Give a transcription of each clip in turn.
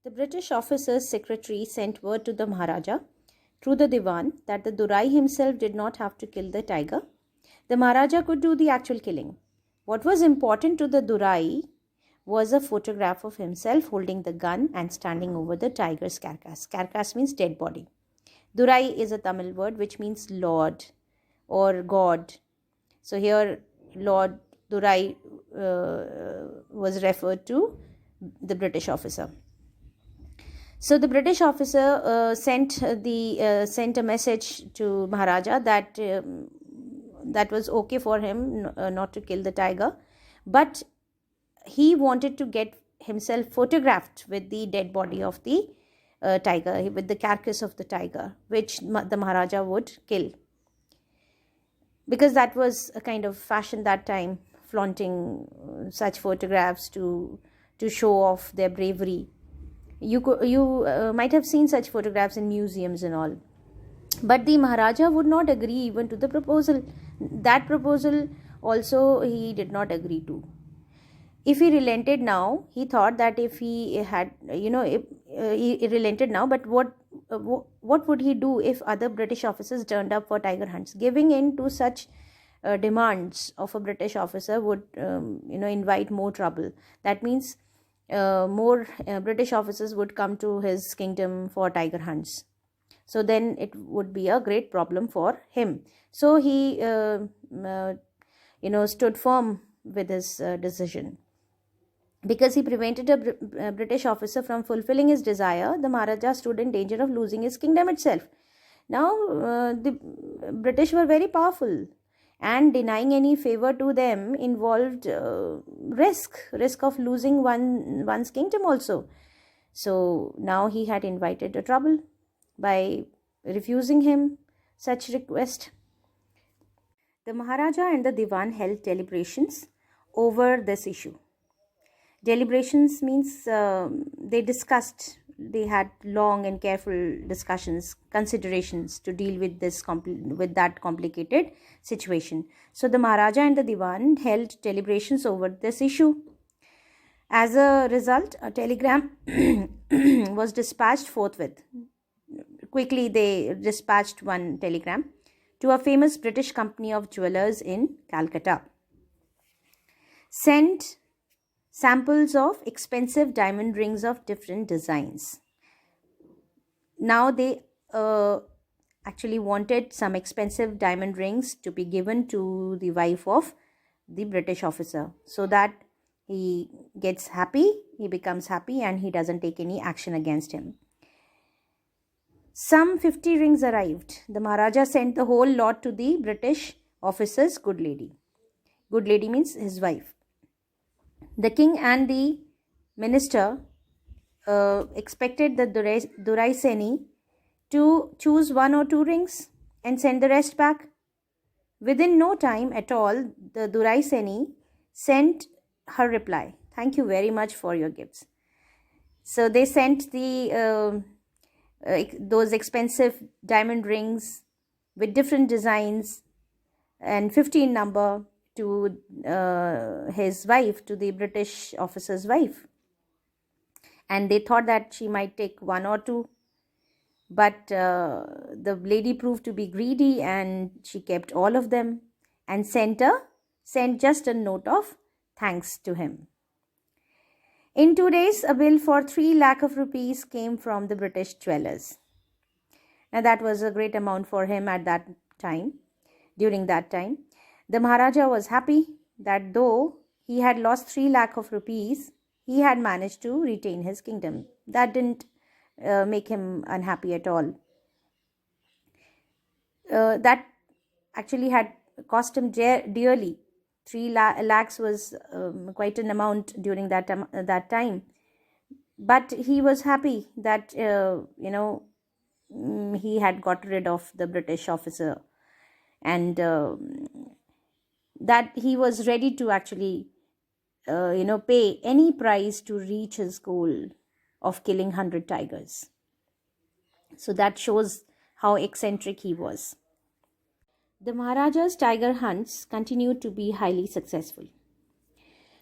The British officer's secretary sent word to the Maharaja through the Diwan that the Durai himself did not have to kill the tiger. The Maharaja could do the actual killing. What was important to the Durai was a photograph of himself holding the gun and standing over the tiger's carcass. Carcass means dead body. Durai is a Tamil word which means Lord or God. So here Lord Durai was referred to the British officer. So the British officer sent a message to Maharaja that that was okay for him not to kill the tiger, but he wanted to get himself photographed with the dead body of the tiger, with the carcass of the tiger, which the Maharaja would kill, because that was a kind of fashion that time, flaunting such photographs to show off their bravery. You might have seen such photographs in museums and all. But the Maharaja would not agree even to the proposal. That proposal also he did not agree to. If he relented now, he thought that if he had, he relented now, but what would he do if other British officers turned up for tiger hunts? Giving in to such demands of a British officer would, invite more trouble. That means more British officers would come to his kingdom for tiger hunts. So then it would be a great problem for him. So he, stood firm with his decision. Because he prevented a British officer from fulfilling his desire, the Maharaja stood in danger of losing his kingdom itself. Now, the British were very powerful, and denying any favor to them involved risk of losing one's kingdom also. So now he had invited a trouble by refusing him such request. The Maharaja and the Diwan held deliberations over this issue. Deliberations means they had long and careful discussions, considerations to deal with with that complicated situation. So the Maharaja and the Diwan held deliberations over this issue. As a result, a telegram was dispatched forthwith. Quickly they dispatched one telegram to a famous British company of jewelers in Calcutta. Sent samples of expensive diamond rings of different designs. Now they actually wanted some expensive diamond rings to be given to the wife of the British officer, so that he gets happy, he becomes happy, and he doesn't take any action against him. Some 50 rings arrived. The Maharaja sent the whole lot to the British officer's good lady. Good lady means his wife. The king and the minister expected the Durai Seni to choose 1 or 2 rings and send the rest back. Within no time at all, the Durai Seni sent her reply. Thank you very much for your gifts. So they sent those expensive diamond rings with different designs and 15 number to his wife, to the British officer's wife. And they thought that she might take 1 or 2. But the lady proved to be greedy, and she kept all of them and sent just a note of thanks to him. In 2 days, a bill for 3 lakh of rupees came from the British jewelers. Now that was a great amount for him at that time. During that time, the Maharaja was happy that though he had lost 3 lakh of rupees, he had managed to retain his kingdom. That didn't make him unhappy at all. That actually had cost him dearly. 3 lakhs was quite an amount during that time. But he was happy that, he had got rid of the British officer, and that he was ready to actually, pay any price to reach his goal of killing 100 tigers. So that shows how eccentric he was. The Maharaja's tiger hunts continued to be highly successful.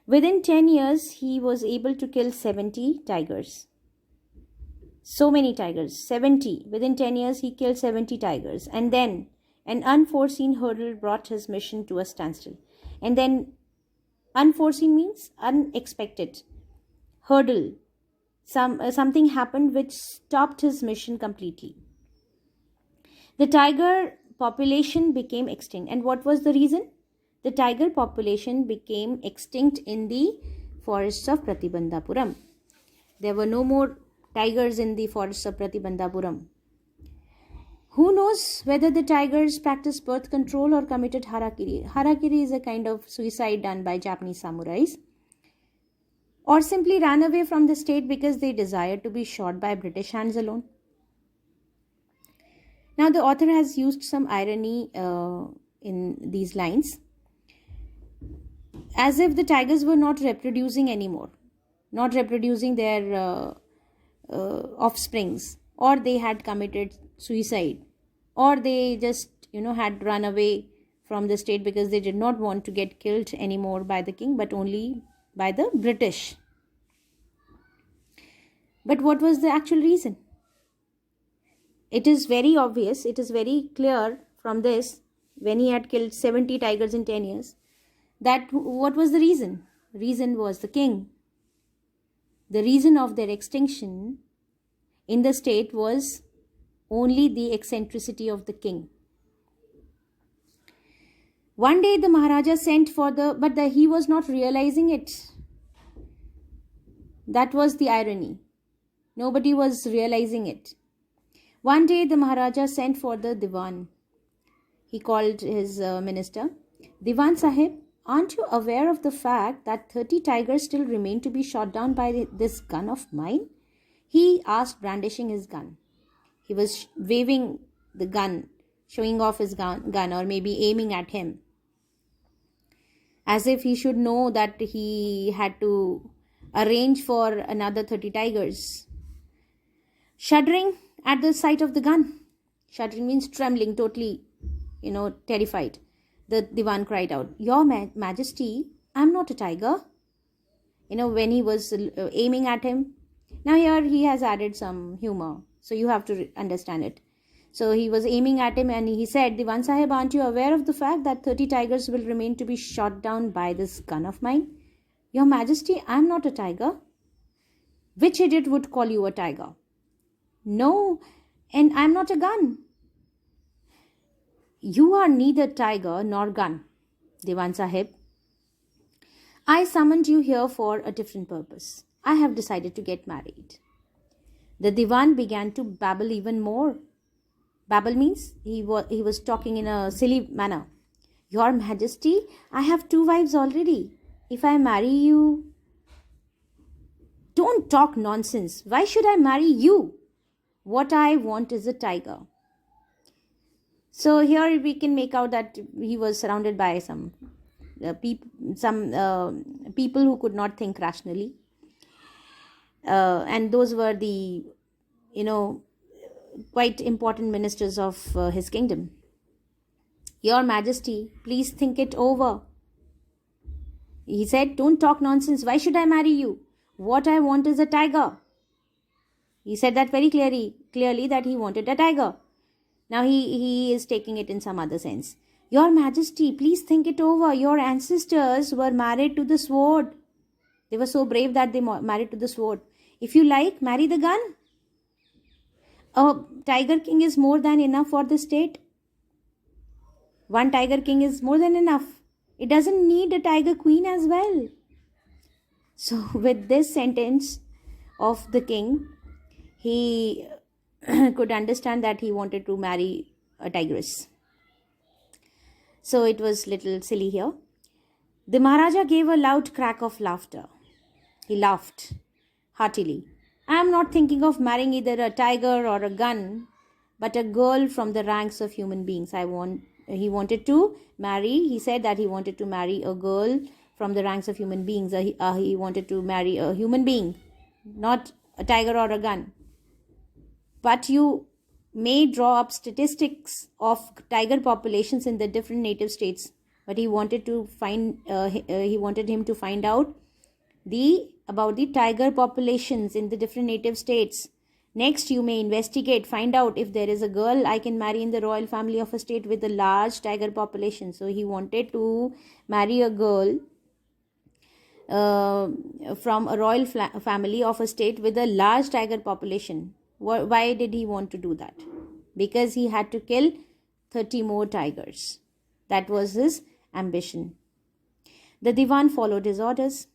Within 10 years, he was able to kill 70 tigers. So many tigers, 70. Within 10 years, he killed 70 tigers. And then an unforeseen hurdle brought his mission to a standstill. And then unforeseen means unexpected. Hurdle. Something happened which stopped his mission completely. The tiger population became extinct. And what was the reason? The tiger population became extinct in the forests of Pratibandhapuram. There were no more tigers in the forests of Pratibandhapuram. Who knows whether the tigers practiced birth control or committed harakiri? Harakiri is a kind of suicide done by Japanese samurais. Or simply ran away from the state because they desired to be shot by British hands alone. Now the author has used some irony in these lines. As if the tigers were not reproducing anymore. Not reproducing their offsprings, or they had committed suicide, or they just had run away from the state because they did not want to get killed anymore by the king but only by the British. But what was the actual reason? It is very obvious, it is very clear from this, when he had killed 70 tigers in 10 years, that what was the reason? Reason was the king. The reason of their extinction in the state was only the eccentricity of the king. One day the Maharaja sent for he was not realizing it. That was the irony. Nobody was realizing it. One day the Maharaja sent for the Diwan. He called his minister. Diwan Sahib, aren't you aware of the fact that 30 tigers still remain to be shot down by this gun of mine? He asked, brandishing his gun. He was waving the gun, showing off his gun, or maybe aiming at him, as if he should know that he had to arrange for another 30 tigers. Shuddering at the sight of the gun. Shuddering means trembling, totally, terrified. The Diwan cried out, Your Majesty, I'm not a tiger. When he was aiming at him. Now here he has added some humor. So you have to understand it. So he was aiming at him and he said, Diwan Sahib, aren't you aware of the fact that 30 tigers will remain to be shot down by this gun of mine? Your Majesty, I'm not a tiger. Which idiot would call you a tiger? No, and I'm not a gun. You are neither tiger nor gun, Diwan Sahib. I summoned you here for a different purpose. I have decided to get married. The Diwan began to babble even more. Babble means he was talking in a silly manner. Your Majesty, I have 2 wives already. If I marry you... Don't talk nonsense. Why should I marry you? What I want is a tiger. So here we can make out that he was surrounded by some people who could not think rationally. And those were the, quite important ministers of his kingdom. Your Majesty, please think it over. He said, don't talk nonsense. Why should I marry you? What I want is a tiger. He said that very clearly that he wanted a tiger. Now he is taking it in some other sense. Your Majesty, please think it over. Your ancestors were married to the sword. They were so brave that they married to the sword. If you like, marry the gun. A tiger king is more than enough for the state. One tiger king is more than enough. It doesn't need a tiger queen as well. So with this sentence of the king, he could understand that he wanted to marry a tigress. So it was little silly here. The Maharaja gave a loud crack of laughter. He laughed heartily. I am not thinking of marrying either a tiger or a gun, but a girl from the ranks of human beings. He wanted to marry, he said that he wanted to marry a girl from the ranks of human beings. He wanted to marry a human being, not a tiger or a gun. But you may draw up statistics of tiger populations in the different native states. But he wanted to him to find out about the tiger populations in the different native states. Next, you may investigate, find out if there is a girl I can marry in the royal family of a state with a large tiger population. So he wanted to marry a girl from a royal family of a state with a large tiger population. Why did he want to do that? Because he had to kill 30 more tigers. That was his ambition. The Diwan followed his orders.